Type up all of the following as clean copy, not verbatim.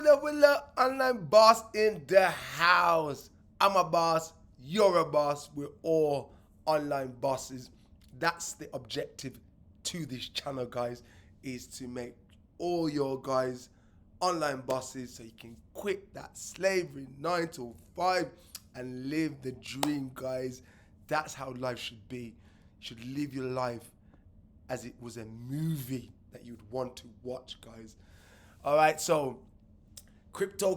What up, online boss in the house. I'm a boss, you're a boss, we're all online bosses. That's the objective to this channel, guys, is to make all your guys online bosses so you can quit that slavery 9 to 5 and live the dream, guys. That's how life should be. You should live your life as it was a movie that you'd want to watch, guys. All right, so crypto,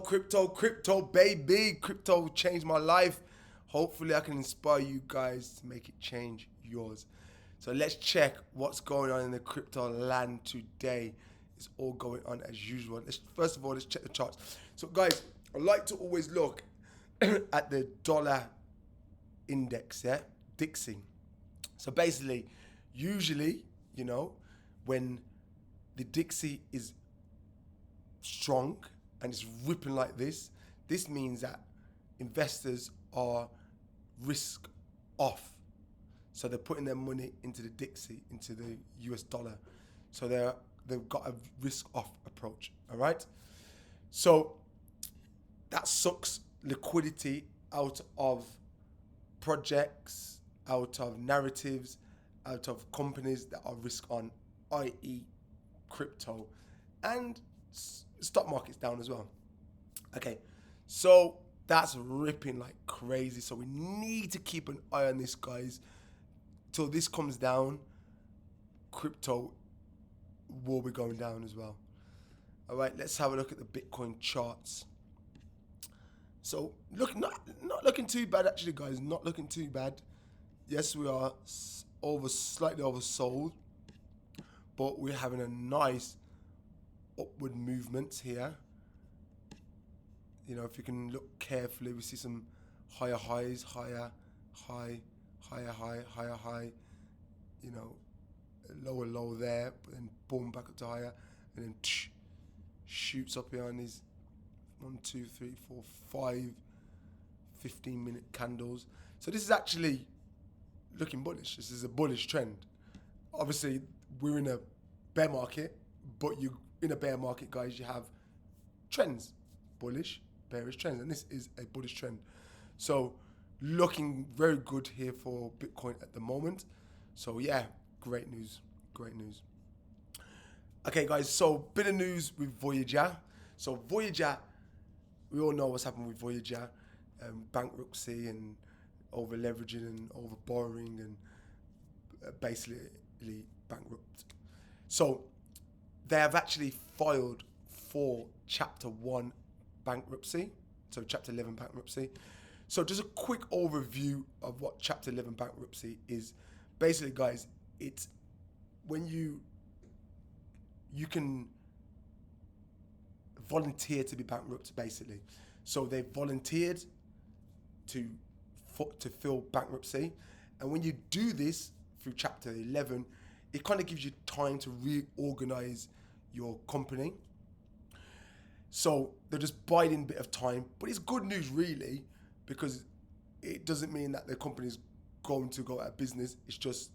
baby. Crypto changed my life. Hopefully, I can inspire you guys to make it change yours. So let's check what's going on in the crypto land today. It's all going on as usual. First of all, let's check the charts. So, guys, I like to always look at the dollar index, yeah, Dixie. So basically, usually, when the Dixie is strong and it's ripping like this means that investors are risk off. So they're putting their money into the Dixie, into the US dollar. So they've got a risk off approach, all right? So that sucks liquidity out of projects, out of narratives, out of companies that are risk on, i.e. crypto, and stock market's down as well. Okay, so that's ripping like crazy. So we need to keep an eye on this, guys. Till this comes down, crypto will be going down as well. All right, let's have a look at the Bitcoin charts. So not looking too bad actually, guys. Not looking too bad. Yes, we are slightly oversold, but we're having a nice upward movement here. If you can look carefully, we see some higher highs, higher high, lower low there, but then boom, back up to higher, and then shoots up here on these 1, 2, 3, 4, 5 15-minute candles. So this is actually looking bullish. This is a bullish trend. Obviously, we're in a bear market, but in a bear market, guys, you have trends, bullish, bearish trends, and this is a bullish trend. So looking very good here for Bitcoin at the moment. So yeah, great news. Okay, guys, so bit of news with Voyager. So Voyager, we all know what's happened with Voyager, bankruptcy and over leveraging and over borrowing and basically bankrupt. So they have actually filed for Chapter 1 bankruptcy, so Chapter 11 bankruptcy. So just a quick overview of what Chapter 11 bankruptcy is. Basically, guys, it's when you can volunteer to be bankrupt, basically. So they volunteered to fill bankruptcy. And when you do this through Chapter 11, it kind of gives you time to reorganize your company. So they're just biding a bit of time, but it's good news really, because it doesn't mean that the company is going to go out of business. It's just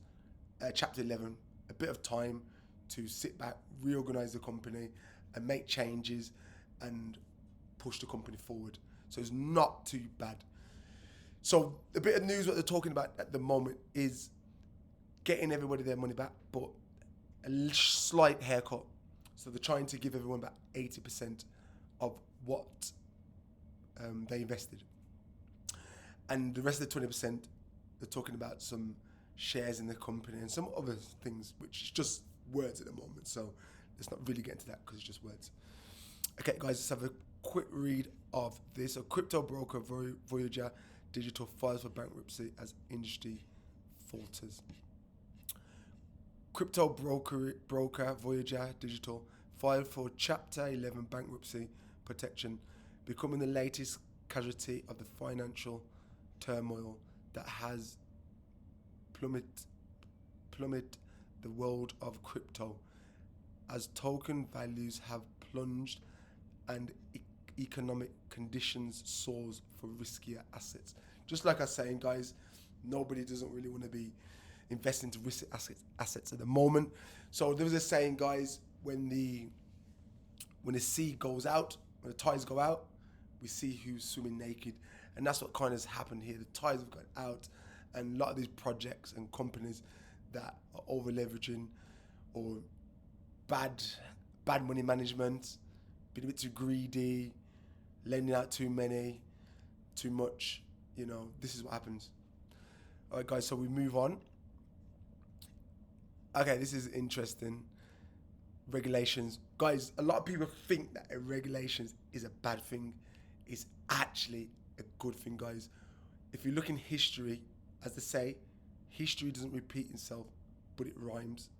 Chapter 11, a bit of time to sit back, reorganize the company and make changes and push the company forward. So it's not too bad. So the bit of news what they're talking about at the moment is getting everybody their money back, but a slight haircut. So they're trying to give everyone back 80% of what they invested. And the rest of the 20%, they're talking about some shares in the company and some other things, which is just words at the moment. So let's not really get into that because it's just words. Okay, guys, let's have a quick read of this. A crypto broker, Voyager Digital, files for bankruptcy as industry falters. Crypto broker Voyager Digital filed for Chapter 11 bankruptcy protection, becoming the latest casualty of the financial turmoil that has plummeted the world of crypto, as token values have plunged and economic conditions soars for riskier assets. Just like I was saying, guys, nobody doesn't really want to be investing into risky assets at the moment. So there was a saying, guys, when the sea goes out, When the tides go out, we see who's swimming naked. And that's what kind of has happened here. The tides have gone out, and a lot of these projects and companies that are over leveraging or bad money management, being a bit too greedy, lending out too much, this is what happens. All right, guys, so we move on. Okay, this is interesting. Regulations. Guys, a lot of people think that regulations is a bad thing. It's actually a good thing, guys. If you look in history, as they say, history doesn't repeat itself, but it rhymes.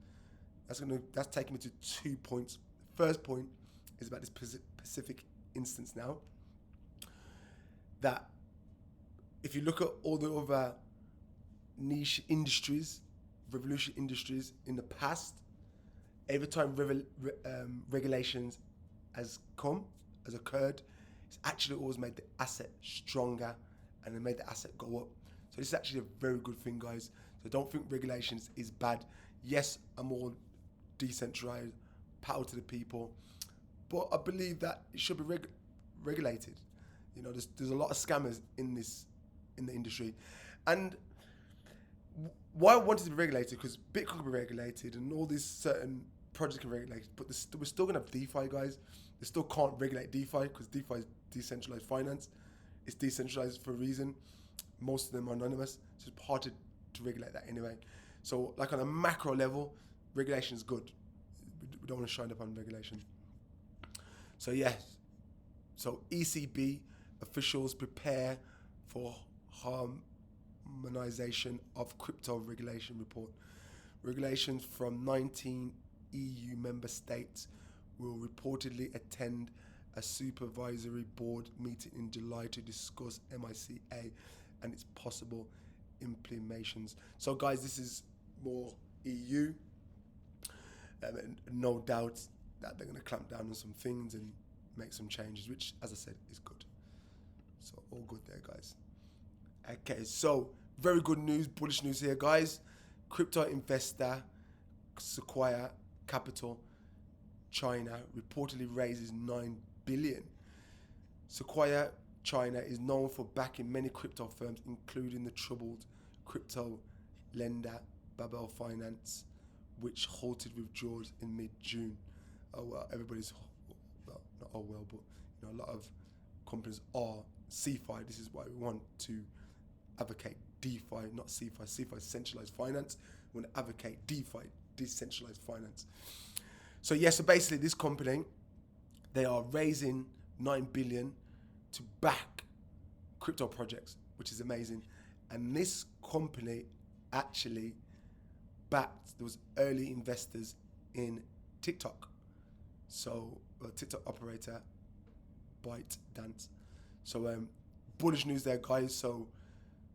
That's taking me to 2 points. First point is about this specific instance now. That if you look at all the other niche industries, revolution industries in the past, every time regulations has occurred, it's actually always made the asset stronger and it made the asset go up. So this is actually a very good thing, guys. So don't think regulations is bad. Yes, I'm all decentralized, power to the people, but I believe that it should be regulated. There's a lot of scammers in the industry, and why I wanted to be regulated, because Bitcoin can be regulated and all these certain projects can be regulated, but we're still gonna have DeFi, guys. They still can't regulate DeFi because DeFi is decentralized finance. It's decentralized for a reason. Most of them are anonymous, so it's hard to regulate that anyway. So like on a macro level, regulation is good. We don't want to shine upon regulation. So yes, so ECB officials prepare for harmonization of crypto regulation report. Regulations from 19 EU member states will reportedly attend a supervisory board meeting in July to discuss MiCA and its possible implementations. So guys, this is more EU. And no doubt that they're going to clamp down on some things and make some changes, which, as I said, is good. So all good there, guys. Okay, so very good news, bullish news here, guys. Crypto investor Sequoia Capital China reportedly raises $9 billion. Sequoia China is known for backing many crypto firms, including the troubled crypto lender Babel Finance, which halted withdrawals in mid-June. Oh well, everybody's not but a lot of companies are CeFi. This is why we want to advocate DeFi, not CeFi. CeFi is centralized finance. We want to advocate DeFi, decentralized finance. So yeah, so basically this company, they are raising $9 billion to back crypto projects, which is amazing. And this company actually backed those early investors in TikTok. So TikTok operator ByteDance. So bullish news there, guys. So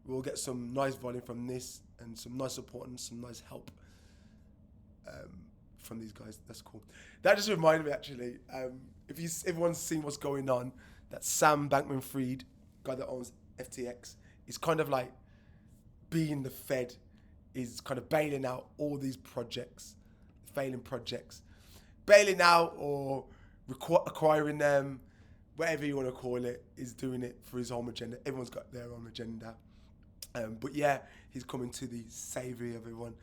we'll get some nice volume from this and some nice support and some nice help from these guys. That's cool. That just reminded me, actually, if everyone's seen what's going on, that Sam Bankman-Fried, guy that owns FTX, is kind of like being the Fed, is kind of bailing out all these projects, failing projects, bailing out or acquiring them, whatever you want to call it, is doing it for his own agenda. Everyone's got their own agenda. But yeah, he's coming to the saviour of everyone.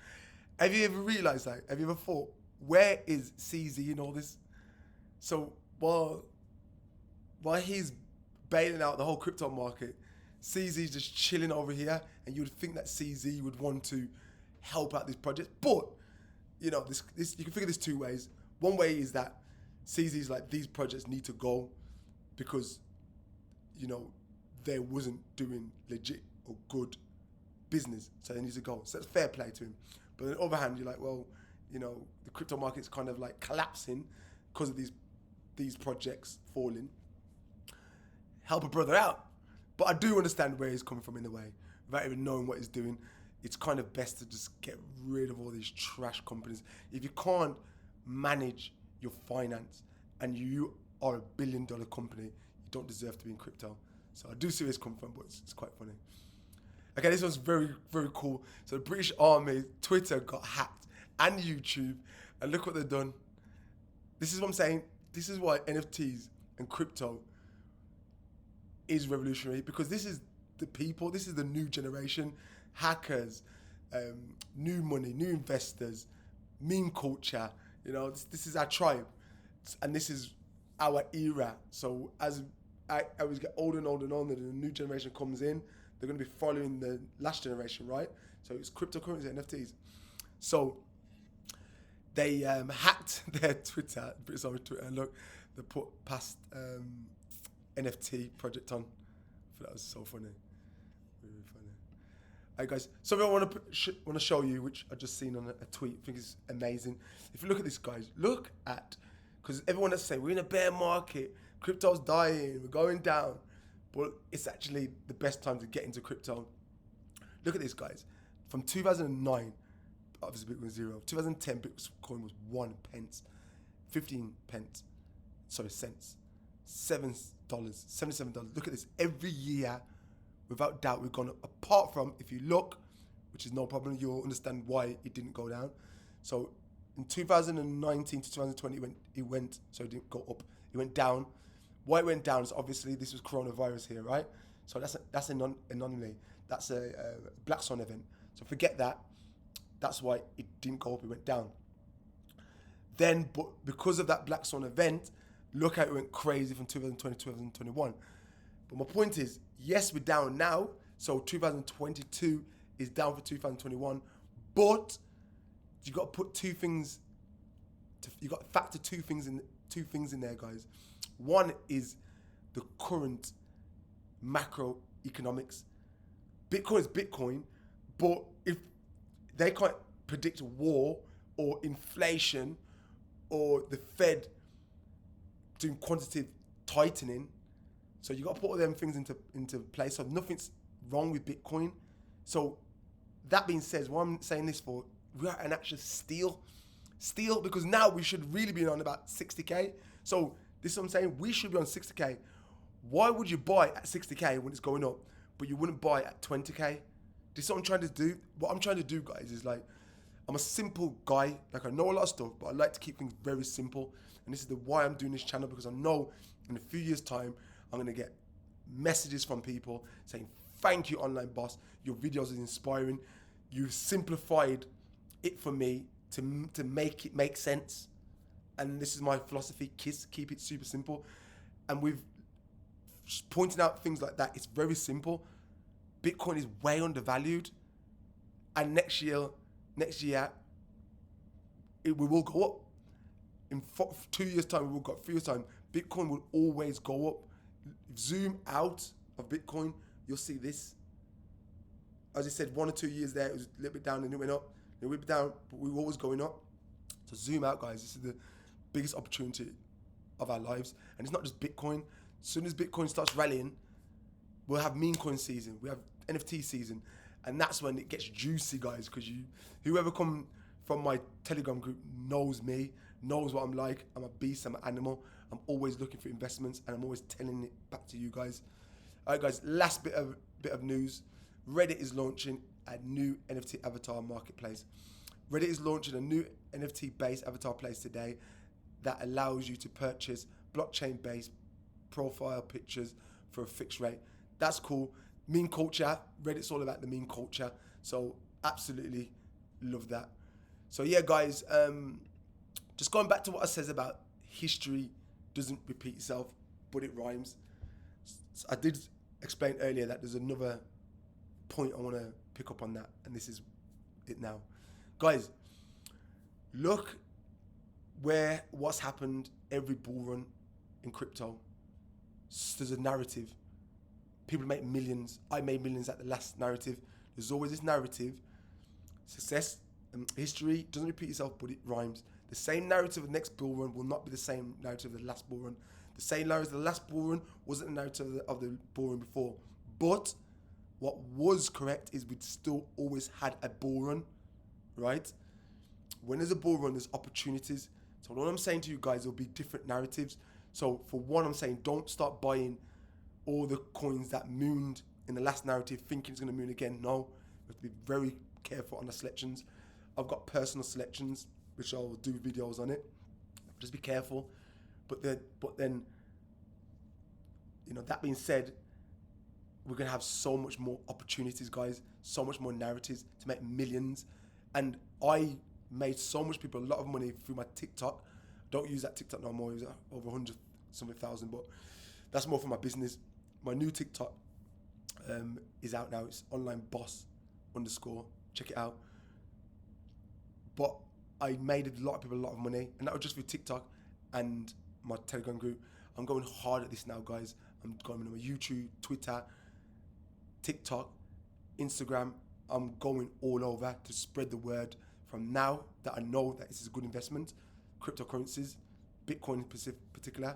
Have you ever realised that? Have you ever thought, where is CZ in all this? So while he's bailing out the whole crypto market, CZ's just chilling over here, and you would think that CZ would want to help out this project. But, this you can figure this two ways. One way is that CZ's like, these projects need to go because, they wasn't doing legit or good business, so they need to go. So it's fair play to him. But on the other hand, you're like, well, the crypto market's kind of like collapsing because of these projects falling. Help a brother out. But I do understand where he's coming from in a way. Without even knowing what he's doing, it's kind of best to just get rid of all these trash companies. If you can't manage your finance and you are $1 billion company, you don't deserve to be in crypto. So I do see where it's coming from, but it's quite funny. Okay, this one's very, very cool. So the British Army, Twitter got hacked, and YouTube, and look what they've done. This is what I'm saying. This is why NFTs and crypto is revolutionary, because this is the people, this is the new generation, hackers, new money, new investors, meme culture. You know, this is our tribe, and this is our era. So as I always get older and older and older, and the new generation comes in, they're going to be following the last generation, right? So it's cryptocurrency, NFTs. So they hacked their Twitter, sorry, Twitter, and look, they put past NFT project on. I thought that was so funny. Really funny. Hey guys, something I want to show you, which I just seen on a tweet. I think it's amazing. If you look at this, guys, look at, because everyone that's saying we're in a bear market, crypto's dying, we're going down, but it's actually the best time to get into crypto. Look at this, guys. From 2009, obviously Bitcoin was zero. 2010, Bitcoin was 1 pence, 15 pence, sorry, cents, $7, $77. Look at this. Every year, without doubt, we've gone up. Apart from, if you look, which is no problem, you'll understand why it didn't go down. So in 2019 to 2020, so it didn't go up, it went down. Why it went down is obviously this was coronavirus here, right? So that's an anomaly. That's a black swan event. So forget that. That's why it didn't go up, it went down. Then, but because of that black swan event, look how it went crazy from 2020 to 2021. But my point is, yes, we're down now. So 2022 is down for 2021. But you got to put you got to factor two things in there, guys. One is the current macroeconomics. Bitcoin is Bitcoin, but if they can't predict war or inflation or the Fed doing quantitative tightening, so you got to put all them things into place. So nothing's wrong with Bitcoin. So that being said, what I'm saying this for, we are an actual steal, because now we should really be on about 60K. So this is what I'm saying, we should be on 60K. Why would you buy at 60K when it's going up, but you wouldn't buy at 20K? This is what I'm trying to do. What I'm trying to do, guys, is like, I'm a simple guy. Like, I know a lot of stuff, but I like to keep things very simple. And this is why I'm doing this channel, because I know in a few years' time, I'm going to get messages from people saying, thank you, online boss. Your videos are inspiring. You've simplified it for me to make it make sense. And this is my philosophy, keep it super simple. And we've pointed out things like that. It's very simple. Bitcoin is way undervalued. And next year, we will go up. In 2 years' time, we will go up. 3 years' time, Bitcoin will always go up. Zoom out of Bitcoin, you'll see this. As I said, 1 or 2 years there, it was a little bit down and it went up. It went down, but we were always going up. So zoom out, guys. This is the biggest opportunity of our lives. And it's not just Bitcoin. As soon as Bitcoin starts rallying, we'll have meme coin season. We have NFT season. And that's when it gets juicy, guys, because whoever come from my Telegram group knows me, knows what I'm like. I'm a beast, I'm an animal. I'm always looking for investments, and I'm always telling it back to you guys. All right, guys, last bit of news. Reddit is launching a new NFT avatar marketplace. Reddit is launching a new NFT-based avatar place today that allows you to purchase blockchain-based profile pictures for a fixed rate. That's cool. Meme culture. Reddit's all about the meme culture. So absolutely love that. So yeah, guys, just going back to what I says about history doesn't repeat itself, but it rhymes. So I did explain earlier that there's another point I want to pick up on that, and this is it now. Guys, look what's happened every bull run in crypto. There's a narrative. People make millions. I made millions at the last narrative. There's always this narrative. Success and history doesn't repeat itself, but it rhymes. The same narrative of the next bull run will not be the same narrative of the last bull run. The same narrative of the last bull run wasn't the narrative of the bull run before. But what was correct is we'd still always had a bull run, right? When there's a bull run, there's opportunities. So what I'm saying to you guys, there'll be different narratives. So for one, I'm saying don't start buying all the coins that mooned in the last narrative thinking it's going to moon again. No, we have to be very careful on the selections. I've got personal selections, which I'll do videos on it. Just be careful. But then that being said, we're going to have so much more opportunities, guys, so much more narratives to make millions. And I made so much people a lot of money through my TikTok. Don't use that TikTok no more. It was over 100 something thousand, but that's more for my business. My new TikTok is out now. It's onlineboss_. Check it out. But I made a lot of people a lot of money, and that was just through TikTok and my Telegram group. I'm going hard at this now, guys. I'm going on my YouTube, Twitter, TikTok, Instagram. I'm going all over to spread the word from now that I know that this is a good investment, cryptocurrencies, Bitcoin in particular.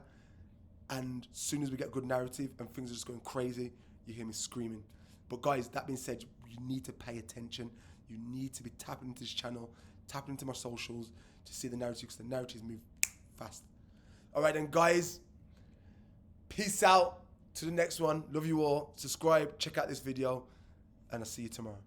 And as soon as we get a good narrative and things are just going crazy, you hear me screaming. But guys, that being said, you need to pay attention. You need to be tapping into this channel, tapping into my socials to see the narrative, because the narratives move fast. All right then, guys. Peace out to the next one. Love you all. Subscribe, check out this video, and I'll see you tomorrow.